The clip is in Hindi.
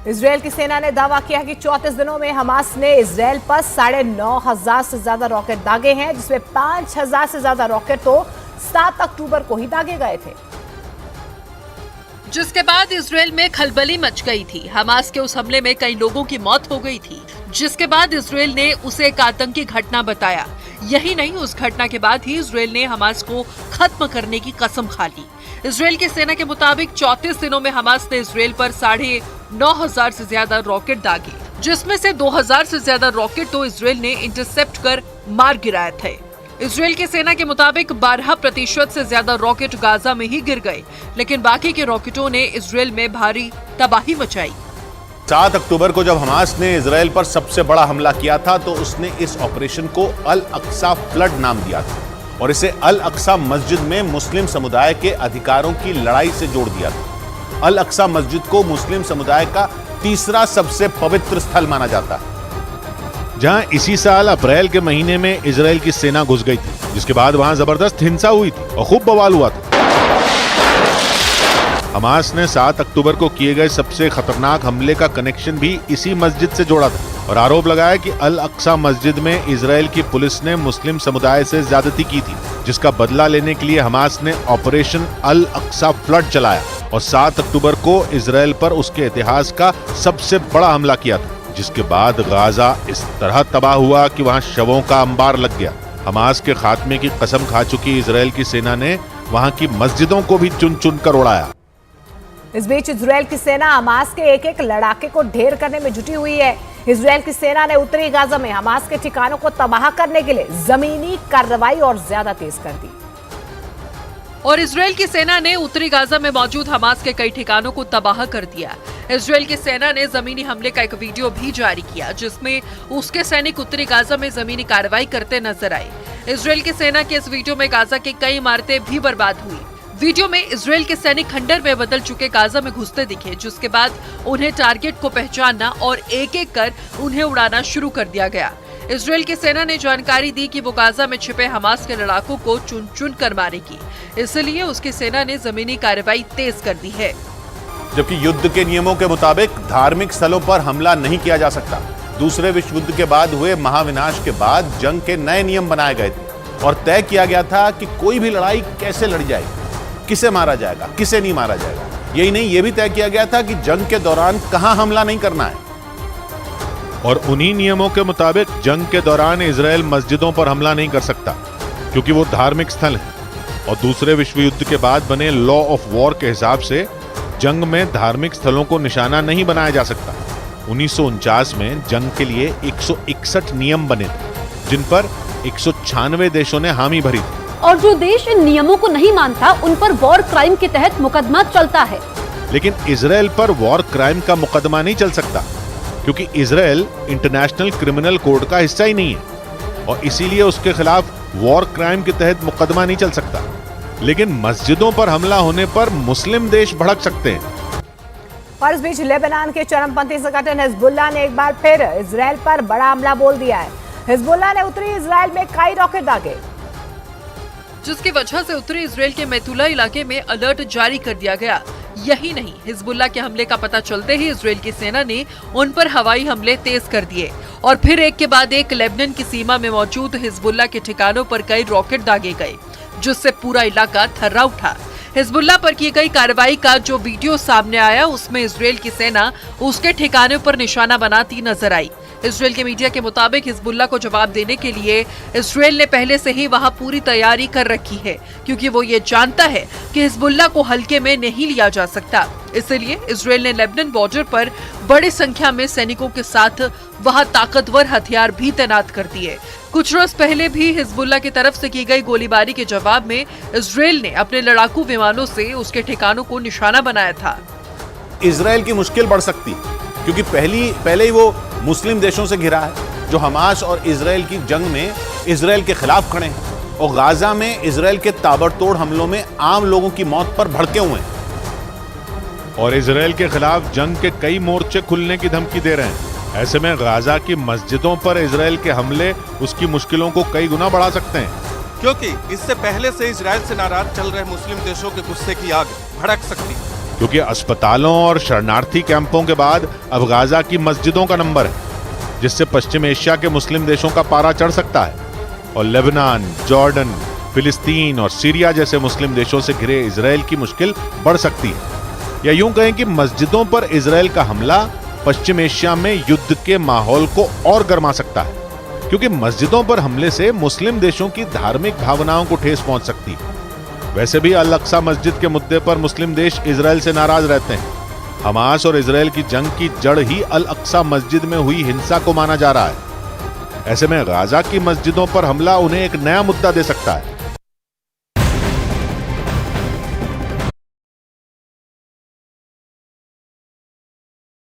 इजरायल की सेना ने दावा किया कि 34 दिनों में हमास ने इजरायल पर 9,500 से ज्यादा रॉकेट दागे हैं, जिसमें 5,000 से ज्यादा रॉकेट तो 7 अक्टूबर को ही दागे गए थे। जिसके बाद इजरायल में खलबली मच गई थी। हमास के उस हमले में कई लोगों की मौत हो गई थी, जिसके बाद इजरायल ने उसे एक आतंकी घटना बताया। यही नहीं, उस घटना के बाद ही इजरायल ने हमास को खत्म करने की कसम खा ली। इजरायल की सेना के मुताबिक 34 दिनों में हमास ने इजरायल पर 9,500 से ज्यादा रॉकेट दागे, जिसमें से 2,000 से ज्यादा रॉकेट तो इजरायल ने इंटरसेप्ट कर मार गिराए थे। इजरायल की सेना के मुताबिक 12% से ज्यादा रॉकेट गाजा में ही गिर गए, लेकिन बाकी के रॉकेटों ने इजरायल में भारी तबाही मचाई। 7 अक्टूबर को जब हमास ने इजरायल पर सबसे बड़ा हमला किया था तो उसने इस ऑपरेशन को अल अक्सा फ्लड नाम दिया था और इसे अल अक्सा मस्जिद में मुस्लिम समुदाय के अधिकारों की लड़ाई से जोड़ दिया था। अल अक्सा मस्जिद को मुस्लिम समुदाय का तीसरा सबसे पवित्र स्थल माना जाता है, जहां इसी साल अप्रैल के महीने में इजरायल की सेना घुस गई थी, जिसके बाद वहां जबरदस्त हिंसा हुई थी और खूब बवाल हुआ था। हमास ने 7 अक्टूबर को किए गए सबसे खतरनाक हमले का कनेक्शन भी इसी मस्जिद से जोड़ा था और आरोप लगाया कि अल अक्सा मस्जिद में इजरायल की पुलिस ने मुस्लिम समुदाय से ज्यादती की थी, जिसका बदला लेने के लिए हमास ने ऑपरेशन अल अक्सा फ्लड चलाया और 7 अक्टूबर को इजरायल पर उसके इतिहास का सबसे बड़ा हमला किया था, जिसके बाद गाजा इस तरह तबाह हुआ कि वहां शवों का अंबार लग गया। हमास के खात्मे की कसम खा चुकी इजरायल की सेना ने वहां की मस्जिदों को भी चुन चुन कर उड़ाया। इस बीच इजरायल की सेना हमास के एक एक लड़ाके को ढेर करने में जुटी हुई है। इजरायल की सेना ने उत्तरी गाजा में हमास के ठिकानों को तबाह करने के लिए जमीनी कार्रवाई और ज्यादा तेज कर दी। और इजरायल की सेना ने उत्तरी गाजा में मौजूद हमास के कई ठिकानों को तबाह कर दिया। इजरायल की सेना ने जमीनी हमले का एक वीडियो भी जारी किया, जिसमें उसके सैनिक उत्तरी गाजा में जमीनी कार्रवाई करते नजर आए। इजरायल की सेना के इस वीडियो में गाजा की कई इमारतें भी बर्बाद हुई। वीडियो में इजरायल के सैनिक खंडर में बदल चुके गाजा में घुसते दिखे, जिसके बाद उन्हें टारगेट को पहचानना और एक एक कर उन्हें उड़ाना शुरू कर दिया गया। इजरायल की सेना ने जानकारी दी कि वो गाजा में छिपे हमास के लड़ाकों को चुन चुन कर मारेगी, इसलिए उसकी सेना ने जमीनी कार्रवाई तेज कर दी है। जबकि युद्ध के नियमों के मुताबिक धार्मिक स्थलों पर हमला नहीं किया जा सकता। दूसरे विश्व युद्ध के बाद हुए महाविनाश के बाद जंग के नए नियम बनाए गए थे और तय किया गया था कि कोई भी लड़ाई कैसे लड़ी जाएगी, किसे मारा जाएगा, किसे नहीं मारा जाएगा। यही नहीं, यह भी तय किया गया था कि जंग के दौरान कहां हमला नहीं करना है। और उन्हीं नियमों के मुताबिक जंग के दौरान इजरायल मस्जिदों पर हमला नहीं कर सकता, क्योंकि वो धार्मिक स्थल है। और दूसरे विश्व युद्ध के बाद बने लॉ ऑफ वॉर के हिसाब से जंग में धार्मिक स्थलों को निशाना नहीं बनाया जा सकता। 1949 में जंग के लिए 161 नियम बने थे, जिन पर 196 देशों ने हामी भरी थी। और जो देश इन नियमों को नहीं मानता, उन पर वॉर क्राइम के तहत मुकदमा चलता है। लेकिन इजरायल पर वॉर क्राइम का मुकदमा नहीं चल सकता, क्योंकि इजरायल इंटरनेशनल क्रिमिनल कोड का हिस्सा ही नहीं है और इसीलिए उसके खिलाफ वॉर क्राइम के तहत मुकदमा नहीं चल सकता। लेकिन मस्जिदों पर हमला होने पर मुस्लिम देश भड़क सकते हैं। और इस बीच लेबनान के चरमपंथी संगठन हिजबुल्लाह ने एक बार फिर इजरायल पर बड़ा हमला बोल दिया है। हिजबुल्लाह ने उत्तरी इजरायल में कई रॉकेट दागे, जिसकी वजह से उत्तरी इजरायल के मैतुला इलाके में अलर्ट जारी कर दिया गया। यही नहीं, हिजबुल्लाह के हमले का पता चलते ही इजरायल की सेना ने उन पर हवाई हमले तेज कर दिए और फिर एक के बाद एक लेबनान की सीमा में मौजूद हिजबुल्लाह के ठिकानों पर कई रॉकेट दागे गए, जिससे पूरा इलाका थर्रा उठा। हिजबुल्लाह पर की गई कार्रवाई का जो वीडियो सामने आया, उसमें इजरायल की सेना उसके ठिकानों पर निशाना बनाती नजर आई। इजरायल के मीडिया के मुताबिक हिजबुल्लाह को जवाब देने के लिए इजरायल ने पहले से ही वहां पूरी तैयारी कर रखी है, क्योंकि वो ये जानता है कि हिजबुल्लाह को हल्के में नहीं लिया जा सकता। इसलिए इजरायल ने लेबनान बॉर्डर पर बड़ी संख्या में सैनिकों के साथ वहां ताकतवर हथियार भी तैनात कर दिए। कुछ रोज पहले भी हिजबुल्लाह की तरफ से की गई गोलीबारी के जवाब में इजरायल ने अपने लड़ाकू विमानों से उसके ठिकानों को निशाना बनाया था। इजरायल की मुश्किल बढ़ सकती है, क्योंकि पहले ही वो मुस्लिम देशों से घिरा है जो हमास और इजरायल की जंग में इजरायल के खिलाफ खड़े हैं और गाजा में इजरायल के ताबड़तोड़ हमलों में आम लोगों की मौत पर भड़के हुए हैं और इजरायल के खिलाफ जंग के कई मोर्चे खुलने की धमकी दे रहे हैं। ऐसे में गाजा की मस्जिदों पर इजरायल के हमले उसकी मुश्किलों को कई गुना बढ़ा सकते हैं, क्योंकि इससे पहले से इजरायल से नाराज चल रहे मुस्लिम देशों के गुस्से की आग भड़क सकती है। क्योंकि अस्पतालों और शरणार्थी कैंपों के बाद अब गाजा की मस्जिदों का नंबर है, जिससे पश्चिम एशिया के मुस्लिम देशों का पारा चढ़ सकता है और लेबनान, जॉर्डन, फिलिस्तीन और सीरिया जैसे मुस्लिम देशों से घिरे इजराइल की मुश्किल बढ़ सकती है। या यूं कहें कि मस्जिदों पर इजराइल का हमला पश्चिम एशिया में युद्ध के माहौल को और गर्मा सकता है, क्योंकि मस्जिदों पर हमले से मुस्लिम देशों की धार्मिक भावनाओं को ठेस पहुंच सकती है। वैसे भी अल अक्सा मस्जिद के मुद्दे पर मुस्लिम देश इजराइल से नाराज रहते हैं। हमास और इजराइल की जंग की जड़ ही अल अक्सा मस्जिद में हुई हिंसा को माना जा रहा है। ऐसे में गाजा की मस्जिदों पर हमला उन्हें एक नया मुद्दा दे सकता है।